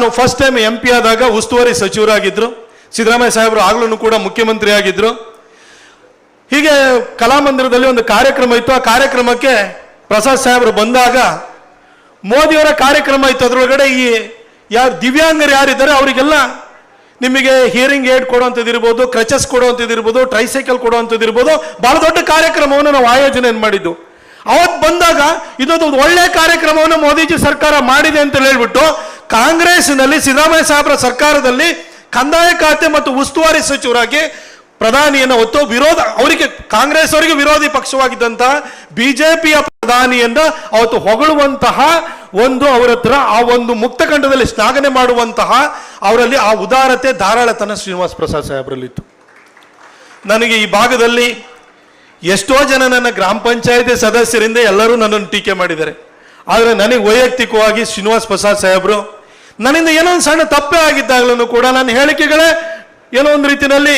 ನಾನು first time MP ಆದಾಗ ಉಸ್ತುವಾರಿ ಸಚಿವರಾಗಿದ್ದರು, ಸಿದ್ದರಾಮಯ್ಯ ಸಾಹೇಬರು ಆಗ್ಲೂ ಕೂಡ ಮುಖ್ಯಮಂತ್ರಿ ಆಗಿದ್ರು. ಹೀಗೆ ಕಲಾಮಂದಿರದಲ್ಲಿ ಒಂದು ಕಾರ್ಯಕ್ರಮ ಇತ್ತು. ಆ ಕಾರ್ಯಕ್ರಮಕ್ಕೆ ಪ್ರಸಾದ್ ಸಾಹೇಬರು ಬಂದಾಗ ಮೋದಿಯವರ ಕಾರ್ಯಕ್ರಮ ಇತ್ತು. ಅದರೊಳಗಡೆ ಈ ಯಾರು ದಿವ್ಯಾಂಗರು ಯಾರಿದ್ದಾರೆ ಅವರಿಗೆಲ್ಲ ನಿಮಗೆ ಹಿಯರಿಂಗ್ ಏಡ್ ಕೊಡುವಂಥದ್ದು ಇರ್ಬೋದು, ಕ್ರಚಸ್ ಕೊಡುವಂಥದ್ದು ಇರ್ಬೋದು, ಟ್ರೈಸೈಕಲ್ ಕೊಡುವಂಥದ್ದು ಇರ್ಬೋದು, ಬಹಳ ದೊಡ್ಡ ಕಾರ್ಯಕ್ರಮವನ್ನು ನಾವು ಆಯೋಜನೆ ಮಾಡಿದ್ದು. ಅವತ್ತು ಬಂದಾಗ ಇದೊಂದು ಒಳ್ಳೆ ಕಾರ್ಯಕ್ರಮವನ್ನು ಮೋದಿಜಿ ಸರ್ಕಾರ ಮಾಡಿದೆ ಅಂತ ಹೇಳ್ಬಿಟ್ಟು ಕಾಂಗ್ರೆಸ್ನಲ್ಲಿ ಸಿದ್ದರಾಮಯ್ಯ ಸಾಹೇಬರ ಸರ್ಕಾರದಲ್ಲಿ ಕಂದಾಯ ಖಾತೆ ಮತ್ತು ಉಸ್ತುವಾರಿ ಸಚಿವರಾಗಿ ಪ್ರಧಾನಿಯನ್ನು ಹೊತ್ತು ವಿರೋಧ ಅವರಿಗೆ ಕಾಂಗ್ರೆಸ್ ಅವರಿಗೆ ವಿರೋಧಿ ಪಕ್ಷವಾಗಿದ್ದಂತಹ ಬಿಜೆಪಿಯ ಪ್ರಧಾನಿಯನ್ನ ಅವತ್ತು ಹೊಗಳುವಂತಹ ಒಂದು ಅವರ ಹತ್ರ ಆ ಒಂದು ಮುಕ್ತಖಂಡದಲ್ಲಿ ಶ್ಲಾಘನೆ ಮಾಡುವಂತಹ ಅವರಲ್ಲಿ ಆ ಉದಾರತೆ ಧಾರಾಳತನ ಶ್ರೀನಿವಾಸ್ ಪ್ರಸಾದ್ ಸಾಹೇಬರಲ್ಲಿತ್ತು. ನನಗೆ ಈ ಭಾಗದಲ್ಲಿ ಎಷ್ಟೋ ಜನ ನನ್ನ ಗ್ರಾಮ ಪಂಚಾಯತಿ ಸದಸ್ಯರಿಂದ ಎಲ್ಲರೂ ನನ್ನನ್ನು ಟೀಕೆ ಮಾಡಿದ್ದಾರೆ. ಆದರೆ ನನಗೆ ವೈಯಕ್ತಿಕವಾಗಿ ಶ್ರೀನಿವಾಸ್ ಪ್ರಸಾದ್ ಸಾಹೇಬರು ನನ್ನಿಂದ ಏನೋ ಒಂದು ಸಣ್ಣ ತಪ್ಪೇ ಆಗಿದ್ದಾಗಲೂ ಕೂಡ ನನ್ನ ಹೇಳಿಕೆಗಳೇ ಏನೋ ಒಂದು ರೀತಿಯಲ್ಲಿ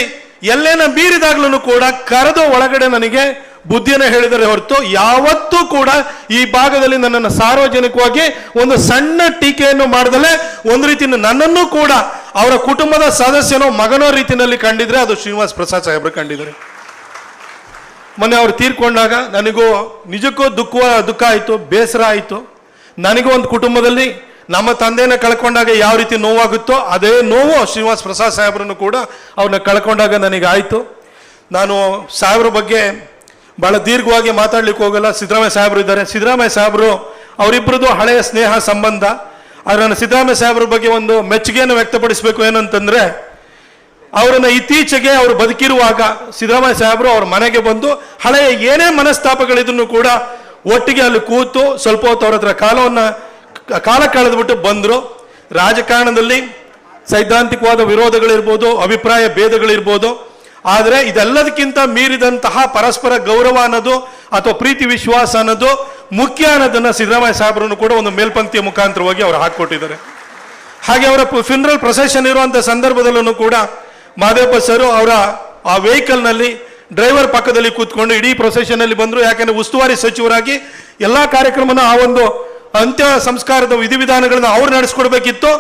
ಎಲ್ಲೇನ ಮೀರಿದಾಗ್ಲೂ ಕೂಡ ಕರೆದು ಒಳಗಡೆ ನನಗೆ ಬುದ್ಧಿಯನ್ನು ಹೇಳಿದರೆ ಹೊರತು ಯಾವತ್ತೂ ಕೂಡ ಈ ಭಾಗದಲ್ಲಿ ನನ್ನನ್ನು ಸಾರ್ವಜನಿಕವಾಗಿ ಒಂದು ಸಣ್ಣ ಟೀಕೆಯನ್ನು ಮಾಡದಲ್ಲೇ ಒಂದು ರೀತಿ ನನ್ನನ್ನು ಕೂಡ ಅವರ ಕುಟುಂಬದ ಸದಸ್ಯನೋ ಮಗನೋ ರೀತಿಯಲ್ಲಿ ಕಂಡಿದ್ರೆ ಅದು ಶ್ರೀನಿವಾಸ್ ಪ್ರಸಾದ್ ಸಾಹೇಬರು ಕಂಡಿದ್ದಾರೆ. ಮೊನ್ನೆ ಅವರು ತೀರ್ಕೊಂಡಾಗ ನನಗೂ ನಿಜಕ್ಕೂ ದುಃಖ ಆಯಿತು, ಬೇಸರ ಆಯಿತು. ನನಗೂ ಒಂದು ಕುಟುಂಬದಲ್ಲಿ ನಮ್ಮ ತಂದೆನ ಕಳ್ಕೊಂಡಾಗ ಯಾವ ರೀತಿ ನೋವಾಗುತ್ತೋ ಅದೇ ನೋವು ಶ್ರೀನಿವಾಸ್ ಪ್ರಸಾದ್ ಸಾಹೇಬರನ್ನು ಕೂಡ ಅವ್ರನ್ನ ಕಳ್ಕೊಂಡಾಗ ನನಗೆ ಆಯಿತು. ನಾನು ಸಾಹೇಬ್ರ ಬಗ್ಗೆ ಭಾಳ ದೀರ್ಘವಾಗಿ ಮಾತಾಡ್ಲಿಕ್ಕೆ ಹೋಗಲ್ಲ. ಸಿದ್ದರಾಮಯ್ಯ ಸಾಹೇಬರು ಇದ್ದಾರೆ. ಸಿದ್ದರಾಮಯ್ಯ ಸಾಹೇಬರು ಅವರಿಬ್ಬರದು ಹಳೆಯ ಸ್ನೇಹ ಸಂಬಂಧ. ಆದರೆ ನಾನು ಸಿದ್ದರಾಮಯ್ಯ ಸಾಹೇಬ್ರ ಬಗ್ಗೆ ಒಂದು ಮೆಚ್ಚುಗೆಯನ್ನು ವ್ಯಕ್ತಪಡಿಸಬೇಕು. ಏನಂತಂದ್ರೆ ಅವರನ್ನ ಇತ್ತೀಚೆಗೆ ಅವರು ಬದುಕಿರುವಾಗ ಸಿದ್ದರಾಮಯ್ಯ ಸಾಹೇಬರು ಅವ್ರ ಮನೆಗೆ ಬಂದು ಹಳೆಯ ಏನೇ ಮನಸ್ತಾಪಗಳಿದ್ರು ಕೂಡ ಒಟ್ಟಿಗೆ ಅಲ್ಲಿ ಕೂತು ಸ್ವಲ್ಪ ಹೊತ್ತು ಅವ್ರ ಹತ್ರ ಕಾಲ ಕಳೆದ್ಬಿಟ್ಟು ಬಂದರು. ರಾಜಕಾರಣದಲ್ಲಿ ಸೈದ್ಧಾಂತಿಕವಾದ ವಿರೋಧಗಳಿರ್ಬೋದು, ಅಭಿಪ್ರಾಯ ಭೇದಗಳಿರ್ಬೋದು, ಆದರೆ ಇದೆಲ್ಲದಕ್ಕಿಂತ ಮೀರಿದಂತಹ ಪರಸ್ಪರ ಗೌರವ ಅನ್ನೋದು ಅಥವಾ ಪ್ರೀತಿ ವಿಶ್ವಾಸ ಅನ್ನೋದು ಮುಖ್ಯ ಅನ್ನೋದನ್ನ ಸಿದ್ದರಾಮಯ್ಯ ಸಾಹೇಬರನ್ನು ಕೂಡ ಒಂದು ಮೇಲ್ಪಂಕ್ತಿಯ ಮುಖಾಂತರವಾಗಿ ಅವರು ಹಾಕಿಕೊಟ್ಟಿದ್ದಾರೆ. ಹಾಗೆ ಅವರ ಫ್ಯುನರಲ್ ಪ್ರೊಸೆಷನ್ ಇರುವಂಥ ಸಂದರ್ಭದಲ್ಲೂ ಕೂಡ ಮಾದೇವಪ್ಪ ಸರ್ ಅವರ ಆ ವೆಹಿಕಲ್ನಲ್ಲಿ ಡ್ರೈವರ್ ಪಕ್ಕದಲ್ಲಿ ಕೂತ್ಕೊಂಡು ಇಡೀ ಪ್ರೊಸೆಷನ್ ಅಲ್ಲಿ ಬಂದರು. ಯಾಕಂದ್ರೆ ಉಸ್ತುವಾರಿ ಸಚಿವರಾಗಿ ಎಲ್ಲ ಕಾರ್ಯಕ್ರಮನ ಆ ಒಂದು ಅಂತ್ಯ ಸಂಸ್ಕಾರದ ವಿಧಿವಿಧಾನಗಳನ್ನ ಅವ್ರು ನಡೆಸ್ಕೊಡ್ಬೇಕಿತ್ತು.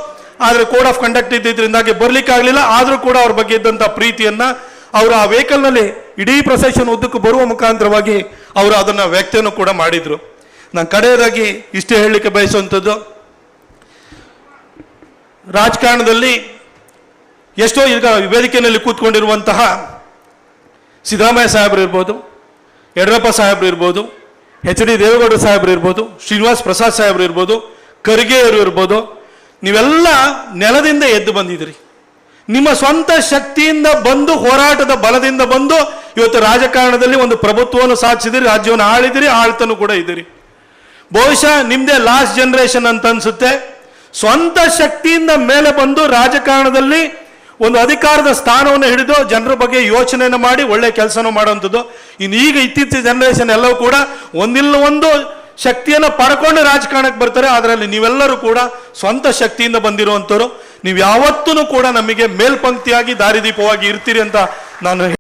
ಆದರೆ ಕೋಡ್ ಆಫ್ ಕಂಡಕ್ಟ್ ಇದ್ದಿದ್ರಿಂದಾಗಿ ಬರ್ಲಿಕ್ಕೆ ಆಗಲಿಲ್ಲ. ಆದರೂ ಕೂಡ ಅವ್ರ ಬಗ್ಗೆ ಇದ್ದಂಥ ಪ್ರೀತಿಯನ್ನ ಅವರು ಆ ವೆಹಿಕಲ್ನಲ್ಲಿ ಇಡೀ ಪ್ರೊಸೆಷನ್ ಉದ್ದಕ್ಕೂ ಬರುವ ಮುಖಾಂತರವಾಗಿ ಅವರು ಅದನ್ನು ವ್ಯಕ್ತನೂ ಕೂಡ ಮಾಡಿದ್ರು. ನಾನು ಕಡೆಯದಾಗಿ ಇಷ್ಟೇ ಹೇಳಲಿಕ್ಕೆ ಬಯಸುವಂಥದ್ದು, ರಾಜಕಾರಣದಲ್ಲಿ ಎಷ್ಟೋ ಈಗ ವೇದಿಕೆಯಲ್ಲಿ ಕೂತ್ಕೊಂಡಿರುವಂತಹ ಸಿದ್ದರಾಮಯ್ಯ ಸಾಹೇಬರು ಇರ್ಬೋದು, ಯಡಿಯೂರಪ್ಪ ಸಾಹೇಬರು ಇರ್ಬೋದು, HD ದೇವೇಗೌಡ ಸಾಹೇಬರು ಇರ್ಬೋದು, ಶ್ರೀನಿವಾಸ್ ಪ್ರಸಾದ್ ಸಾಹೇಬರು ಇರ್ಬೋದು, ಖರ್ಗೆಯವರು ಇರ್ಬೋದು, ನೀವೆಲ್ಲ ನೆಲದಿಂದ ಎದ್ದು ಬಂದಿದ್ದೀರಿ. ನಿಮ್ಮ ಸ್ವಂತ ಶಕ್ತಿಯಿಂದ ಬಂದು, ಹೋರಾಟದ ಬಲದಿಂದ ಬಂದು ಇವತ್ತು ರಾಜಕಾರಣದಲ್ಲಿ ಒಂದು ಪ್ರಭುತ್ವವನ್ನು ಸಾಧಿಸಿದಿರಿ, ರಾಜ್ಯವನ್ನು ಆಳಿದಿರಿ, ಆಳ್ತನೂ ಕೂಡ ಇದ್ದೀರಿ. ಬಹುಶಃ ನಿಮ್ದೇ ಲಾಸ್ಟ್ ಜನರೇಷನ್ ಅಂತ ಅನ್ಸುತ್ತೆ. ಸ್ವಂತ ಶಕ್ತಿಯಿಂದ ಮೇಲೆ ಬಂದು ರಾಜಕಾರಣದಲ್ಲಿ ಒಂದು ಅಧಿಕಾರದ ಸ್ಥಾನವನ್ನು ಹಿಡಿದು ಜನರ ಬಗ್ಗೆ ಯೋಚನೆಯನ್ನು ಮಾಡಿ ಒಳ್ಳೆ ಕೆಲಸನೂ ಮಾಡುವಂಥದ್ದು. ಈಗ ಇತ್ತೀಚಿನ ಜನರೇಷನ್ ಎಲ್ಲವೂ ಕೂಡ ಒಂದಿಲ್ಲ ಒಂದು ಶಕ್ತಿಯನ್ನು ಪಡ್ಕೊಂಡು ರಾಜಕಾರಣಕ್ಕೆ ಬರ್ತಾರೆ. ಅದರಲ್ಲಿ ನೀವೆಲ್ಲರೂ ಕೂಡ ಸ್ವಂತ ಶಕ್ತಿಯಿಂದ ಬಂದಿರುವಂಥವ್ರು. ನೀವು ಯಾವತ್ತೂ ಕೂಡ ನಮಗೆ ಮೇಲ್ಪಂಕ್ತಿಯಾಗಿ ದಾರಿದೀಪವಾಗಿ ಇರ್ತೀರಿ ಅಂತ ನಾನು